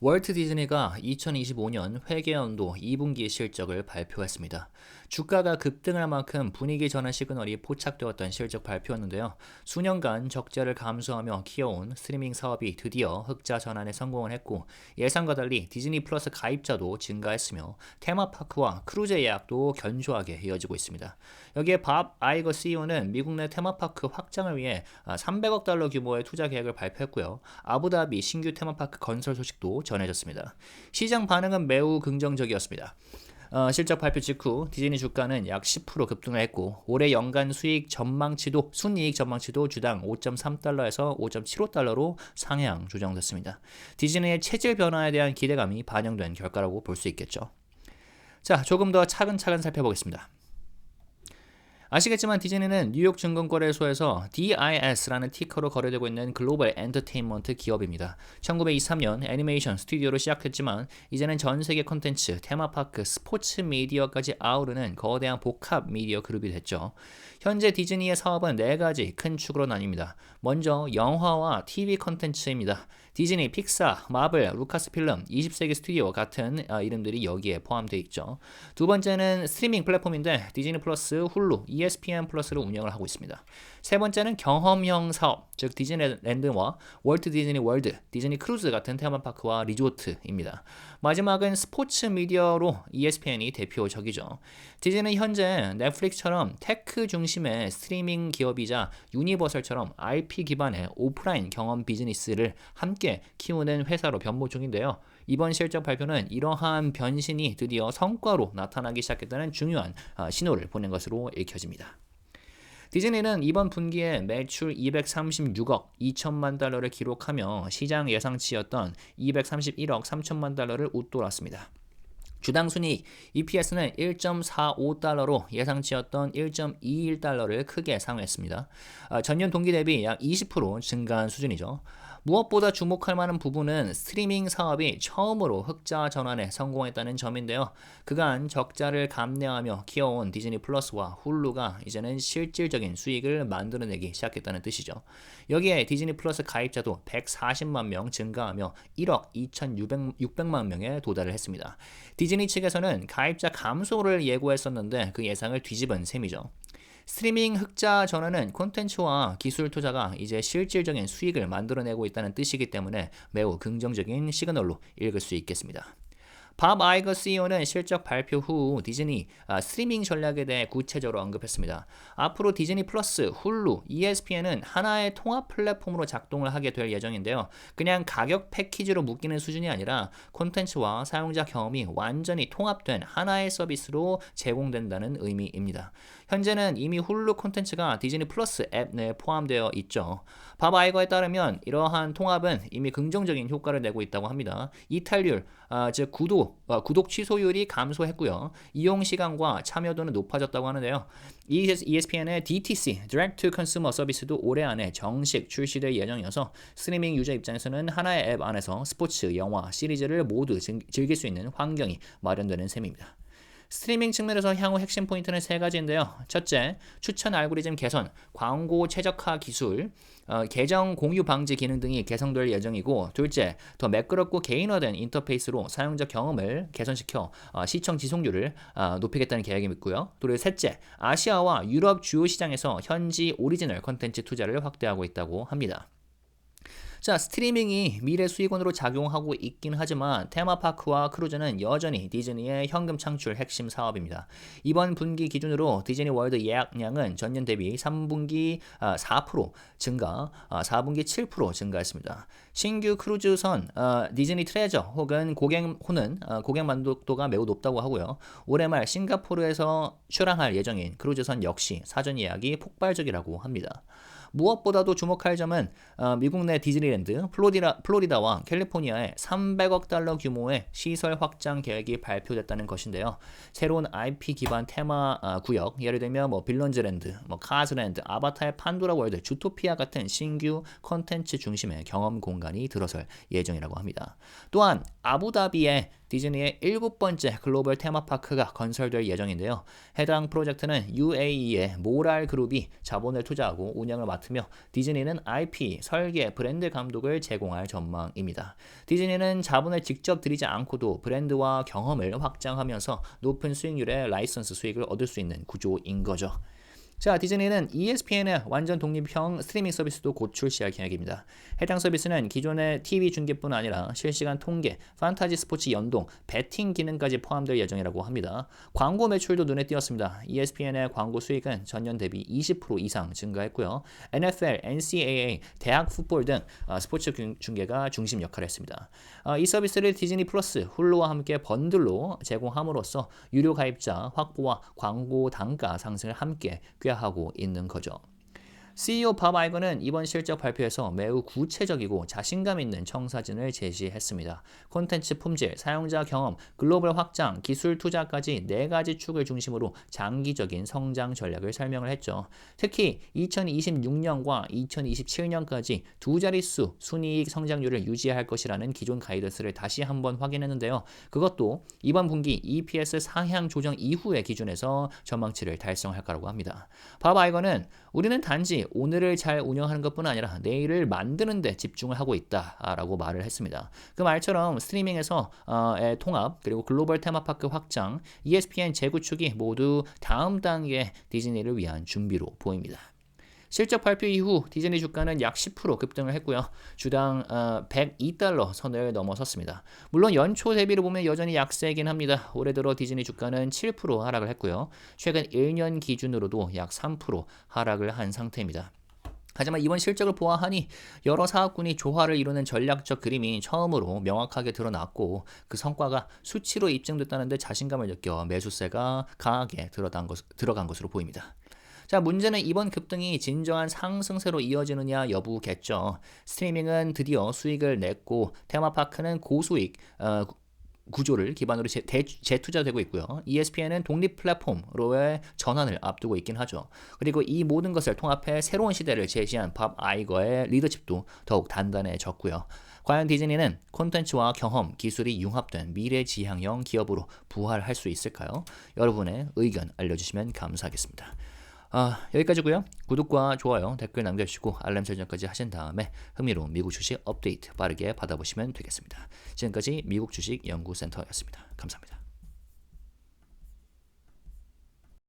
월트 디즈니가 2025년 회계연도 2분기 실적을 발표했습니다. 주가가 급등할 만큼 분위기 전환 시그널이 포착되었던 실적 발표였는데요. 수년간 적자를 감수하며 키워온 스트리밍 사업이 드디어 흑자 전환에 성공을 했고, 예상과 달리 디즈니 플러스 가입자도 증가했으며 테마파크와 크루즈 예약도 견조하게 이어지고 있습니다. 여기에 밥 아이거 CEO는 미국 내 테마파크 확장을 위해 300억 달러 규모의 투자 계획을 발표했고요. 아부다비 신규 테마파크 건설 소식도 전해졌습니다. 시장 반응은 매우 긍정적이었습니다. 실적 발표 직후 디즈니 주가는 약 10% 급등을 했고, 올해 연간 순이익 전망치도 주당 5.3달러에서 5.75달러로 상향 조정됐습니다. 디즈니의 체질 변화에 대한 기대감이 반영된 결과라고 볼 수 있겠죠. 자, 조금 더 차근차근 살펴보겠습니다. 아시겠지만 디즈니는 뉴욕 증권거래소에서 DIS라는 티커로 거래되고 있는 글로벌 엔터테인먼트 기업입니다. 1923년 애니메이션 스튜디오로 시작했지만 이제는 전 세계 콘텐츠, 테마파크, 스포츠 미디어까지 아우르는 거대한 복합 미디어 그룹이 됐죠. 현재 디즈니의 사업은 4가지 큰 축으로 나뉩니다. 먼저 영화와 TV 콘텐츠입니다. 디즈니, 픽사, 마블, 루카스필름, 20세기 스튜디오 같은 이름들이 여기에 포함되어 있죠. 두 번째는 스트리밍 플랫폼인데 디즈니 플러스, 훌루, ESPN 플러스를 운영을 하고 있습니다. 세 번째는 경험형 사업, 즉 디즈니랜드와 월트 디즈니 월드, 디즈니 크루즈 같은 테마파크와 리조트입니다. 마지막은 스포츠 미디어로 ESPN이 대표적이죠. 디즈니는 현재 넷플릭스처럼 테크 중심의 스트리밍 기업이자 유니버설처럼 IP 기반의 오프라인 경험 비즈니스를 함께 키우는 회사로 변모 중인데요. 이번 실적 발표는 이러한 변신이 드디어 성과로 나타나기 시작했다는 중요한 신호를 보낸 것으로 읽혀집니다. 디즈니는 이번 분기에 매출 236억 2천만 달러를 기록하며 시장 예상치였던 231억 3천만 달러를 웃돌았습니다. 주당 순이익 EPS는 1.45달러로 예상치였던 1.21달러를 크게 상회했습니다. 전년 동기 대비 약 20% 증가한 수준이죠. 무엇보다 주목할 만한 부분은 스트리밍 사업이 처음으로 흑자 전환에 성공했다는 점인데요. 그간 적자를 감내하며 키워온 디즈니 플러스와 훌루가 이제는 실질적인 수익을 만들어내기 시작했다는 뜻이죠. 여기에 디즈니 플러스 가입자도 140만 명 증가하며 1억 2,600만 명에 도달을 했습니다. 디즈니 측에서는 가입자 감소를 예고했었는데 그 예상을 뒤집은 셈이죠. 스트리밍 흑자 전환은 콘텐츠와 기술 투자가 이제 실질적인 수익을 만들어내고 있다는 뜻이기 때문에 매우 긍정적인 시그널로 읽을 수 있겠습니다. 밥 아이거 CEO는 실적 발표 후 디즈니 스트리밍 전략에 대해 구체적으로 언급했습니다. 앞으로 디즈니 플러스, 훌루, ESPN은 하나의 통합 플랫폼으로 작동을 하게 될 예정인데요. 그냥 가격 패키지로 묶이는 수준이 아니라 콘텐츠와 사용자 경험이 완전히 통합된 하나의 서비스로 제공된다는 의미입니다. 현재는 이미 훌루 콘텐츠가 디즈니 플러스 앱 내에 포함되어 있죠. 밥 아이거에 따르면 이러한 통합은 이미 긍정적인 효과를 내고 있다고 합니다. 이탈률, 즉 구독 취소율이 감소했고요. 이용 시간과 참여도는 높아졌다고 하는데요. ESPN의 DTC, Direct to Consumer 서비스도 올해 안에 정식 출시될 예정이어서 스트리밍 유저 입장에서는 하나의 앱 안에서 스포츠, 영화, 시리즈를 모두 즐길 수 있는 환경이 마련되는 셈입니다. 스트리밍 측면에서 향후 핵심 포인트는 3가지인데요. 첫째, 추천 알고리즘 개선, 광고 최적화 기술, 계정 공유 방지 기능 등이 개선될 예정이고, 둘째, 더 매끄럽고 개인화된 인터페이스로 사용자 경험을 개선시켜 시청 지속률을 높이겠다는 계획이 있고요. 그리고 셋째, 아시아와 유럽 주요 시장에서 현지 오리지널 컨텐츠 투자를 확대하고 있다고 합니다. 자, 스트리밍이 미래 수익원으로 작용하고 있긴 하지만 테마파크와 크루즈는 여전히 디즈니의 현금 창출 핵심 사업입니다. 이번 분기 기준으로 디즈니 월드 예약량은 전년 대비 3분기 4% 증가, 4분기 7% 증가했습니다. 신규 크루즈선 디즈니 트레저 혹은 고객 만족도가 매우 높다고 하고요. 올해 말 싱가포르에서 출항할 예정인 크루즈선 역시 사전 예약이 폭발적이라고 합니다. 무엇보다도 주목할 점은 미국 내 디즈니랜드, 플로리다와 캘리포니아에 300억 달러 규모의 시설 확장 계획이 발표됐다는 것인데요. 새로운 IP 기반 테마 구역, 예를 들면 빌런즈랜드, 카즈랜드, 아바타의 판도라 월드, 주토피아 같은 신규 콘텐츠 중심의 경험 공간이 들어설 예정이라고 합니다. 또한 아부다비의 디즈니의 7번째 글로벌 테마파크가 건설될 예정인데요. 해당 프로젝트는 UAE의 모랄 그룹이 자본을 투자하고 운영을 맡으며 디즈니는 IP, 설계, 브랜드 감독을 제공할 전망입니다. 디즈니는 자본을 직접 들이지 않고도 브랜드와 경험을 확장하면서 높은 수익률의 라이선스 수익을 얻을 수 있는 구조인 거죠. 자, 디즈니는 ESPN의 완전 독립형 스트리밍 서비스도 곧 출시할 계획입니다. 해당 서비스는 기존의 TV 중계뿐 아니라 실시간 통계, 판타지 스포츠 연동, 배팅 기능까지 포함될 예정이라고 합니다. 광고 매출도 눈에 띄었습니다. ESPN의 광고 수익은 전년 대비 20% 이상 증가했고요. NFL, NCAA, 대학 풋볼 등 스포츠 중계가 중심 역할을 했습니다. 이 서비스를 디즈니 플러스, 훌루와 함께 번들로 제공함으로써 유료 가입자 확보와 광고 단가 상승을 함께 하고 있는 거죠. CEO 밥 아이거는 이번 실적 발표에서 매우 구체적이고 자신감 있는 청사진을 제시했습니다. 콘텐츠 품질, 사용자 경험, 글로벌 확장, 기술 투자까지 4가지 축을 중심으로 장기적인 성장 전략을 설명을 했죠. 특히 2026년과 2027년까지 두 자릿수 순이익 성장률을 유지할 것이라는 기존 가이던스를 다시 한번 확인했는데요. 그것도 이번 분기 EPS 상향 조정 이후의 기준에서 전망치를 달성할 거라고 합니다. 밥 아이거는 우리는 단지 오늘을 잘 운영하는 것뿐 아니라 내일을 만드는 데 집중을 하고 있다라고 말을 했습니다. 그 말처럼 스트리밍에서의 통합 그리고 글로벌 테마파크 확장, ESPN 재구축이 모두 다음 단계 디즈니를 위한 준비로 보입니다. 실적 발표 이후 디즈니 주가는 약 10% 급등을 했고요. 주당 102달러 선을 넘어섰습니다. 물론 연초 대비로 보면 여전히 약세이긴 합니다. 올해 들어 디즈니 주가는 7% 하락을 했고요. 최근 1년 기준으로도 약 3% 하락을 한 상태입니다. 하지만 이번 실적을 보아하니 여러 사업군이 조화를 이루는 전략적 그림이 처음으로 명확하게 드러났고 그 성과가 수치로 입증됐다는 데 자신감을 느껴 매수세가 강하게 들어간 것으로 보입니다. 자, 문제는 이번 급등이 진정한 상승세로 이어지느냐 여부겠죠. 스트리밍은 드디어 수익을 냈고 테마파크는 고수익 구조를 기반으로 재투자되고 있고요. ESPN은 독립 플랫폼으로의 전환을 앞두고 있긴 하죠. 그리고 이 모든 것을 통합해 새로운 시대를 제시한 밥 아이거의 리더십도 더욱 단단해졌고요. 과연 디즈니는 콘텐츠와 경험, 기술이 융합된 미래지향형 기업으로 부활할 수 있을까요? 여러분의 의견 알려주시면 감사하겠습니다. 여기까지고요. 구독과 좋아요, 댓글 남겨주시고 알람 설정까지 하신 다음에 흥미로운 미국 주식 업데이트 빠르게 받아보시면 되겠습니다. 지금까지 미국 주식 연구센터였습니다. 감사합니다.